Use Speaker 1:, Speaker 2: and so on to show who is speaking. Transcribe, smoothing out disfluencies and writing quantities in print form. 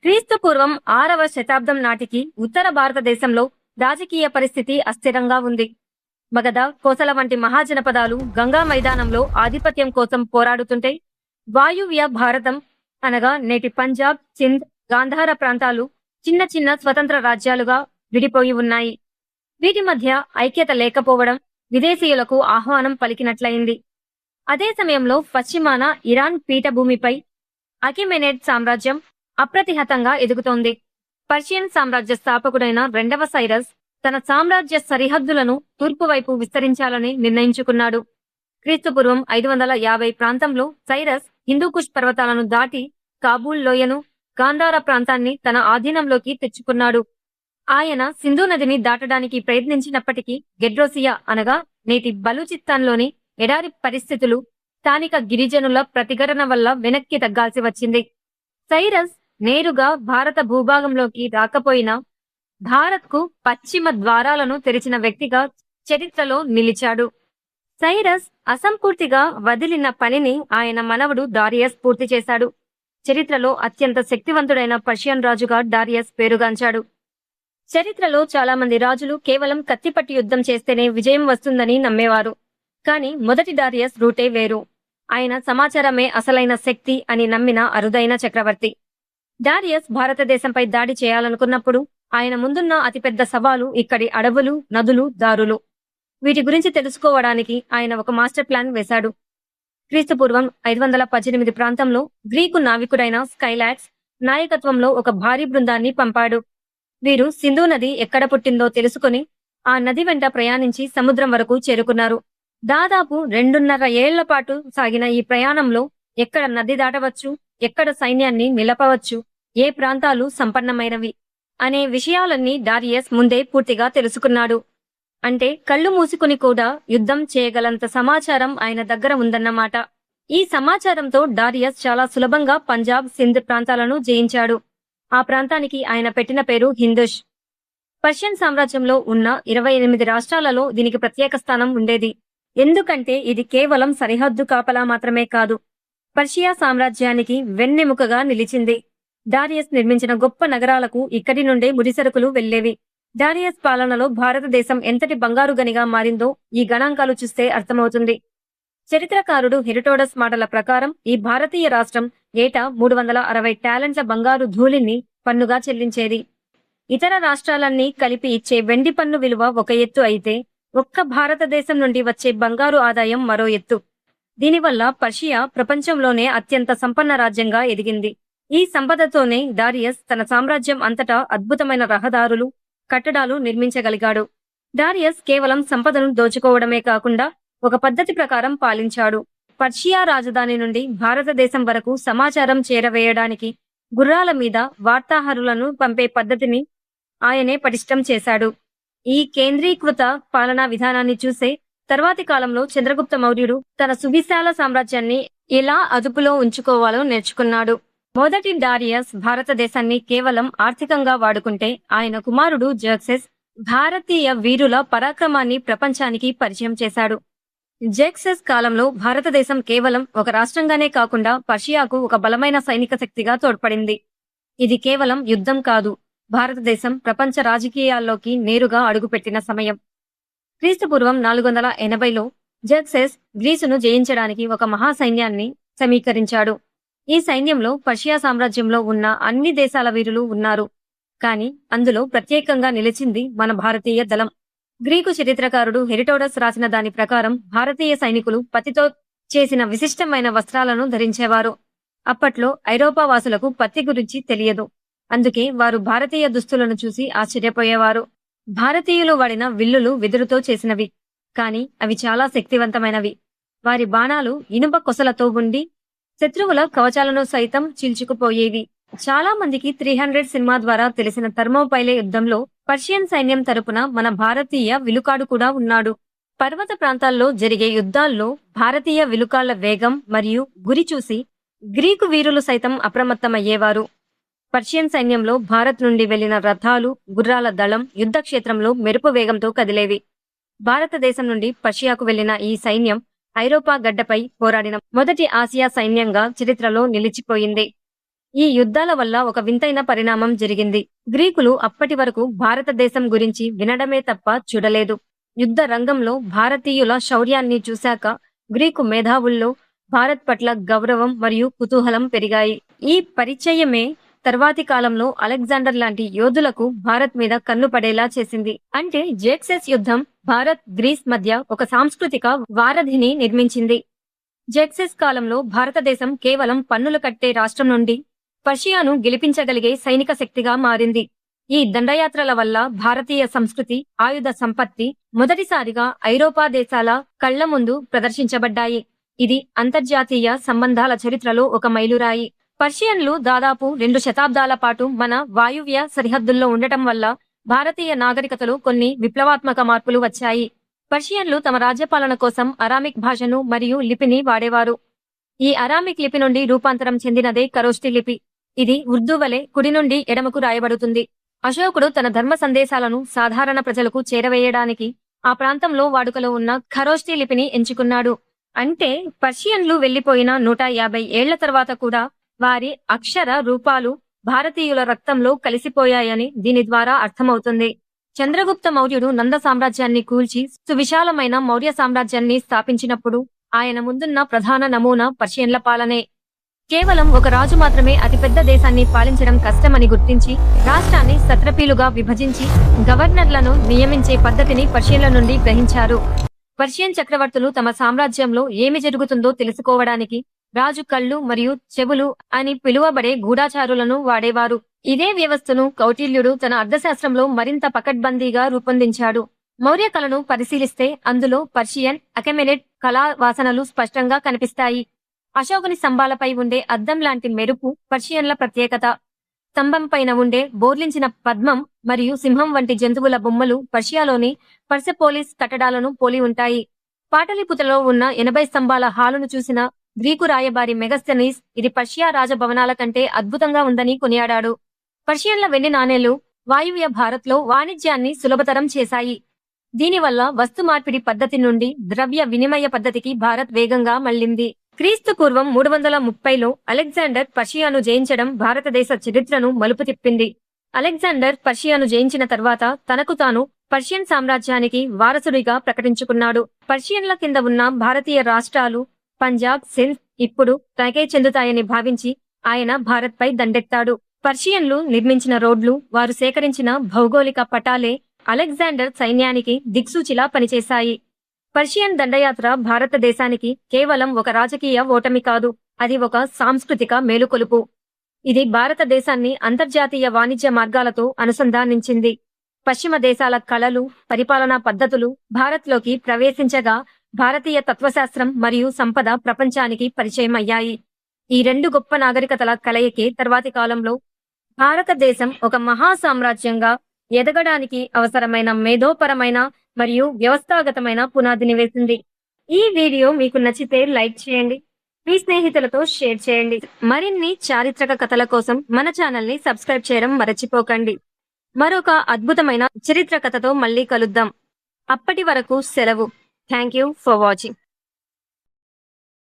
Speaker 1: క్రీస్తు పూర్వం 6వ శతాబ్దం నాటికి ఉత్తర భారతదేశంలో రాజకీయ పరిస్థితి అస్థిరంగా ఉంది. మగధ, కోసల వంటి మహాజనపదాలు గంగా మైదానంలో ఆధిపత్యం కోసం పోరాడుతుంటే, వాయువ్య భారతం అనగా నేటి పంజాబ్, సింధ్, గాంధార ప్రాంతాలు చిన్న చిన్న స్వతంత్ర రాజ్యాలుగా విడిపోయి ఉన్నాయి. వీటి మధ్య ఐక్యత లేకపోవడం విదేశీయులకు ఆహ్వానం పలికినట్లయింది. అదే సమయంలో పశ్చిమాన ఇరాన్ పీఠభూమిపై అకిమెనెడ్ సామ్రాజ్యం అప్రతిహతంగా ఎదుగుతోంది. పర్షియన్ సామ్రాజ్య స్థాపకుడైన రెండవ సైరస్ తన సామ్రాజ్య సరిహద్దులను తూర్పు వైపు విస్తరించాలని నిర్ణయించుకున్నాడు. క్రీస్తుపూర్వం 550 ప్రాంతంలో సైరస్ హిందూకుష్ పర్వతాలను దాటి కాబూల్ లోయను, గాంధార ప్రాంతాన్ని తన ఆధీనంలోకి తెచ్చుకున్నాడు. ఆయన సింధు నదిని దాటడానికి ప్రయత్నించినప్పటికీ గెడ్రోసియా అనగా నేటి బలూచిస్తాన్లోని ఎడారి పరిస్థితులు, స్థానిక గిరిజనుల ప్రతిఘటన వల్ల వెనక్కి తగ్గాల్సి వచ్చింది. సైరస్ నేరుగా భారత భూభాగంలోకి రాకపోయినా భారత్కు పశ్చిమ ద్వారాలను తెరిచిన వ్యక్తిగా చరిత్రలో నిలిచాడు. సైరస్ అసంపూర్తిగా వదిలిన పనిని ఆయన మనవడు డారియస్ పూర్తి చేశాడు. చరిత్రలో అత్యంత శక్తివంతుడైన పర్షియన్ రాజుగా డారియస్ పేరుగాంచాడు. చరిత్రలో చాలా మంది రాజులు కేవలం కత్తిపట్టి యుద్ధం చేస్తేనే విజయం వస్తుందని నమ్మేవారు. కాని మొదటి డారియస్ రూటే వేరు. ఆయన సమాచారమే అసలైన శక్తి అని నమ్మిన అరుదైన చక్రవర్తి. డారియస్ భారతదేశంపై దాడి చేయాలనుకున్నప్పుడు ఆయన ముందున్న అతిపెద్ద సవాలు ఇక్కడి అడవులు, నదులు, దారులు. వీటి గురించి తెలుసుకోవడానికి ఆయన ఒక మాస్టర్ ప్లాన్ వేశాడు. క్రీస్తుపూర్వం 518 ప్రాంతంలో గ్రీకు నావికుడైన స్కైలాక్స్ నాయకత్వంలో ఒక భారీ బృందాన్ని పంపాడు. వీరు సింధు నది ఎక్కడ పుట్టిందో తెలుసుకుని ఆ నది వెంట ప్రయాణించి సముద్రం వరకు చేరుకున్నారు. దాదాపు 2.5 ఏళ్ల పాటు సాగిన ఈ ప్రయాణంలో ఎక్కడ నది దాటవచ్చు, ఎక్కడ సైన్యాన్ని నిలపవచ్చు, ఏ ప్రాంతాలు సంపన్నమైనవి అనే విషయాలన్నీ డారియస్ ముందే పూర్తిగా తెలుసుకున్నాడు. అంటే కళ్ళు మూసుకుని కూడా యుద్ధం చేయగలంత సమాచారం ఆయన దగ్గర ఉందన్నమాట. ఈ సమాచారంతో డారియస్ చాలా సులభంగా పంజాబ్, సింధ్ ప్రాంతాలను జయించాడు. ఆ ప్రాంతానికి ఆయన పెట్టిన పేరు హిందుష్. పర్షియన్ సామ్రాజ్యంలో ఉన్న 28 రాష్ట్రాలలో దీనికి ప్రత్యేక స్థానం ఉండేది. ఎందుకంటే ఇది కేవలం సరిహద్దు కాపలా మాత్రమే కాదు, పర్షియా సామ్రాజ్యానికి వెన్నెముకగా నిలిచింది. డారియస్ నిర్మించిన గొప్ప నగరాలకు ఇక్కడి నుండే ముడిసరుకులు వెళ్లేవి. డారియస్ పాలనలో భారతదేశం ఎంతటి బంగారు గనిగా మారిందో ఈ గణాంకాలు చూస్తే అర్థమవుతుంది. చరిత్రకారుడు హెరోడోటస్ మాటల ప్రకారం ఈ భారతీయ రాష్ట్రం ఏటా 360 టాలెంట్ల బంగారు ధూళిని పన్నుగా చెల్లించేది. ఇతర రాష్ట్రాలన్నీ కలిపి ఇచ్చే వెండి పన్ను విలువ ఒక ఎత్తు అయితే, ఒక్క భారతదేశం నుండి వచ్చే బంగారు ఆదాయం మరో ఎత్తు. దీనివల్ల పర్షియా ప్రపంచంలోనే అత్యంత సంపన్న రాజ్యంగా ఎదిగింది. ఈ సంపదతోనే డారియస్ తన సామ్రాజ్యం అంతటా అద్భుతమైన రహదారులు, కట్టడాలు నిర్మించగలిగాడు. డారియస్ కేవలం సంపదను దోచుకోవడమే కాకుండా ఒక పద్ధతి ప్రకారం పాలించాడు. పర్షియా రాజధాని నుండి భారతదేశం వరకు సమాచారం చేరవేయడానికి గుర్రాల మీద వార్తాహరులను పంపే పద్ధతిని ఆయనే పటిష్టం చేశాడు. ఈ కేంద్రీకృత పాలనా విధానాన్ని చూసే తర్వాతి కాలంలో చంద్రగుప్త మౌర్యుడు తన సువిశాల సామ్రాజ్యాన్ని ఎలా అదుపులో ఉంచుకోవాలో నేర్చుకున్నాడు. మొదటి డారియస్ భారతదేశాన్ని కేవలం ఆర్థికంగా వాడుకుంటే, ఆయన కుమారుడు జర్క్సెస్ భారతీయ వీరుల పరాక్రమాన్ని ప్రపంచానికి పరిచయం చేశాడు. జర్క్సెస్ కాలంలో భారతదేశం కేవలం ఒక రాష్ట్రంగానే కాకుండా పర్షియాకు ఒక బలమైన సైనిక శక్తిగా తోడ్పడింది. ఇది కేవలం యుద్ధం కాదు, భారతదేశం ప్రపంచ రాజకీయాల్లోకి నేరుగా అడుగుపెట్టిన సమయం. క్రీస్తుపూర్వం 480లో జర్క్సెస్ గ్రీసును జయించడానికి ఒక మహాసైన్యాన్ని సమీకరించాడు. ఈ సైన్యంలో పర్షియా సామ్రాజ్యంలో ఉన్న అన్ని దేశాల వీరులు ఉన్నారు. కాని అందులో ప్రత్యేకంగా నిలిచింది మన భారతీయ దళం. గ్రీకు చరిత్రకారుడు హెరోడోటస్ రాసిన దాని ప్రకారం భారతీయ సైనికులు పత్తితో చేసిన విశిష్టమైన వస్త్రాలను ధరించేవారు. అప్పట్లో ఐరోపా వాసులకు పత్తి గురించి తెలియదు. అందుకే వారు భారతీయ దుస్తులను చూసి ఆశ్చర్యపోయేవారు. భారతీయులు వాడిన విల్లులు వెదురుతో చేసినవి, కాని అవి చాలా శక్తివంతమైనవి. వారి బాణాలు ఇనుప కొసలతో ఉండి శత్రువుల కవచాలను సైతం చీల్చుకుపోయేవి. చాలా మందికి 300 సినిమా ద్వారా తెలిసిన థర్మోపైలే యుద్ధంలో పర్షియన్ సైన్యం తరపున మన భారతీయ విలుకాడు కూడా ఉన్నాడు. పర్వత ప్రాంతాల్లో జరిగే యుద్ధాల్లో భారతీయ విలుకాళ్ల వేగం మరియు గురి చూసి గ్రీకు వీరులు సైతం అప్రమత్తమయ్యేవారు. పర్షియన్ సైన్యంలో భారత్ నుండి వెళ్లిన రథాలు, గుర్రాల దళం యుద్ధక్షేత్రంలో మెరుపు వేగంతో కదిలేవి. భారతదేశం నుండి పర్షియాకు వెళ్లిన ఈ సైన్యం ఐరోపా గడ్డపై పోరాడిన మొదటి ఆసియా సైన్యంగా చరిత్రలో నిలిచిపోయింది. ఈ యుద్ధాల వల్ల ఒక వింతైన పరిణామం జరిగింది. గ్రీకులు అప్పటి వరకు భారతదేశం గురించి వినడమే తప్ప చూడలేదు. యుద్ధ రంగంలో భారతీయుల శౌర్యాన్ని చూశాక గ్రీకు మేధావుల్లో భారత్ పట్ల గౌరవం మరియు కుతూహలం పెరిగాయి. ఈ పరిచయమే తర్వాతి కాలంలో అలెగ్జాండర్ లాంటి యోధులకు భారత్ మీద కన్ను పడేలా చేసింది. అంటే జెక్సెస్ యుద్ధం భారత్, గ్రీస్ మధ్య ఒక సాంస్కృతిక వారధిని నిర్మించింది. జెక్సెస్ కాలంలో భారతదేశం కేవలం పన్నులు కట్టే రాష్ట్రం నుండి పర్షియాను గెలిపించగలిగే సైనిక శక్తిగా మారింది. ఈ దండయాత్రల వల్ల భారతీయ సంస్కృతి, ఆయుధ సంపత్తి మొదటిసారిగా ఐరోపా దేశాల కళ్ల ముందు ప్రదర్శించబడ్డాయి. ఇది అంతర్జాతీయ సంబంధాల చరిత్రలో ఒక మైలురాయి. పర్షియన్లు దాదాపు 2 శతాబ్దాల పాటు మన వాయువ్య సరిహద్దుల్లో ఉండటం వల్ల భారతీయ నాగరికతలో కొన్ని విప్లవాత్మక మార్పులు వచ్చాయి. పర్షియన్లు తమ రాజ్యపాలన కోసం అరామిక్ భాషను మరియు లిపిని వాడేవారు. ఈ అరామిక్ లిపి నుండి రూపాంతరం చెందినదే ఖరోష్టి లిపి. ఇది ఉర్దూ వలె కుడి నుండి ఎడమకు రాయబడుతుంది. అశోకుడు తన ధర్మ సందేశాలను సాధారణ ప్రజలకు చేరవేయడానికి ఆ ప్రాంతంలో వాడుకలో ఉన్న ఖరోష్టి లిపిని ఎంచుకున్నాడు. అంటే పర్షియన్లు వెళ్లిపోయిన 150 ఏళ్ల తర్వాత కూడా వారి అక్షర రూపాలు భారతీయుల రక్తంలో కలిసిపోయాయని దీని ద్వారా అర్థమవుతుంది. చంద్రగుప్త మౌర్యుడు నంద సామ్రాజ్యాన్ని కూల్చి సువిశాలమైన మౌర్య సామ్రాజ్యాన్ని స్థాపించినప్పుడు ఆయన ముందున్న ప్రధాన నమూనా పర్షియన్ల పాలనే. కేవలం ఒక రాజు మాత్రమే అతిపెద్ద దేశాన్ని పాలించడం కష్టమని గుర్తించి రాష్ట్రాన్ని సత్రపీలుగా విభజించి గవర్నర్లను నియమించే పద్ధతిని పర్షియన్ల నుండి గ్రహించారు. పర్షియన్ చక్రవర్తులు తమ సామ్రాజ్యంలో ఏమి జరుగుతుందో తెలుసుకోవడానికి రాజు కళ్ళు మరియు చెవులు అని పిలువబడే గూఢచారులను వాడేవారు. ఇదే వ్యవస్థను కౌటిల్యుడు తన అర్థశాస్త్రంలో మరింత పకడ్బందీగా రూపొందించాడు. మౌర్య కళను పరిశీలిస్తే అందులో పర్షియన్, అకెమెనిడ్ కళా వాసనలు స్పష్టంగా కనిపిస్తాయి. అశోకుని స్తంభాలపై ఉండే అద్దం లాంటి మెరుపు పర్షియన్ల ప్రత్యేకత. స్తంభం పైన ఉండే బోర్లించిన పద్మం మరియు సింహం వంటి జంతువుల బొమ్మలు పర్షియాలోని పర్సెపోలిస్ కట్టడాలను పోలి ఉంటాయి. పాటలీపుత్రలో ఉన్న 80 స్తంభాల హాలును చూసిన గ్రీకు రాయబారి మెగస్తనీస్ ఇది పర్షియా రాజభవనాల కంటే అద్భుతంగా ఉందని కొనియాడాడు. పర్షియన్ల వెండి నాణేలు వాయువ్య భారత్లో వాణిజ్యాన్ని సులభతరం చేశాయి. దీనివల్ల వస్తు మార్పిడి పద్ధతి నుండి ద్రవ్య వినిమయ పద్ధతికి భారత్ వేగంగా మళ్లింది. క్రీస్తు పూర్వం 330లో అలెగ్జాండర్ పర్షియాను జయించడం భారతదేశ చరిత్రను మలుపు తిప్పింది. అలెగ్జాండర్ పర్షియాను జయించిన తర్వాత తనకు తాను పర్షియన్ సామ్రాజ్యానికి వారసుడిగా ప్రకటించుకున్నాడు. పర్షియన్ల కింద ఉన్న భారతీయ రాష్ట్రాలు పంజాబ్, సింధ్ ఇప్పుడు తనకే చెందుతాయని భావించి ఆయన భారత్పై దండెత్తాడు. పర్షియన్లు నిర్మించిన రోడ్లు, వారు సేకరించిన భౌగోళిక పటాలే అలెగ్జాండర్ సైన్యానికి దిక్సూచిలా పనిచేశాయి. పర్షియన్ దండయాత్ర భారతదేశానికి కేవలం ఒక రాజకీయ ఓటమి కాదు, అది ఒక సాంస్కృతిక మేలుకొలుపు. ఇది భారతదేశాన్ని అంతర్జాతీయ వాణిజ్య మార్గాలతో అనుసంధానించింది. పశ్చిమ దేశాల కళలు, పరిపాలనా పద్ధతులు భారత్లోకి ప్రవేశించగా భారతీయ తత్వశాస్త్రం మరియు సంపద ప్రపంచానికి పరిచయం అయ్యాయి. ఈ 2 గొప్ప నాగరికతల కలయికే తర్వాతి కాలంలో భారతదేశం ఒక మహా సామ్రాజ్యంగా ఎదగడానికి అవసరమైన మేధోపరమైన మరియు వ్యవస్థాగతమైన పునాదిని వేసింది. ఈ వీడియో మీకు నచ్చితే లైక్ చేయండి, మీ స్నేహితులతో షేర్ చేయండి. మరిన్ని చారిత్రక కథల కోసం మన ఛానల్ ని సబ్స్క్రైబ్ చేయడం మరచిపోకండి. మరొక అద్భుతమైన చరిత్ర కథతో మళ్ళీ కలుద్దాం. అప్పటి వరకు సెలవు. Thank you for watching.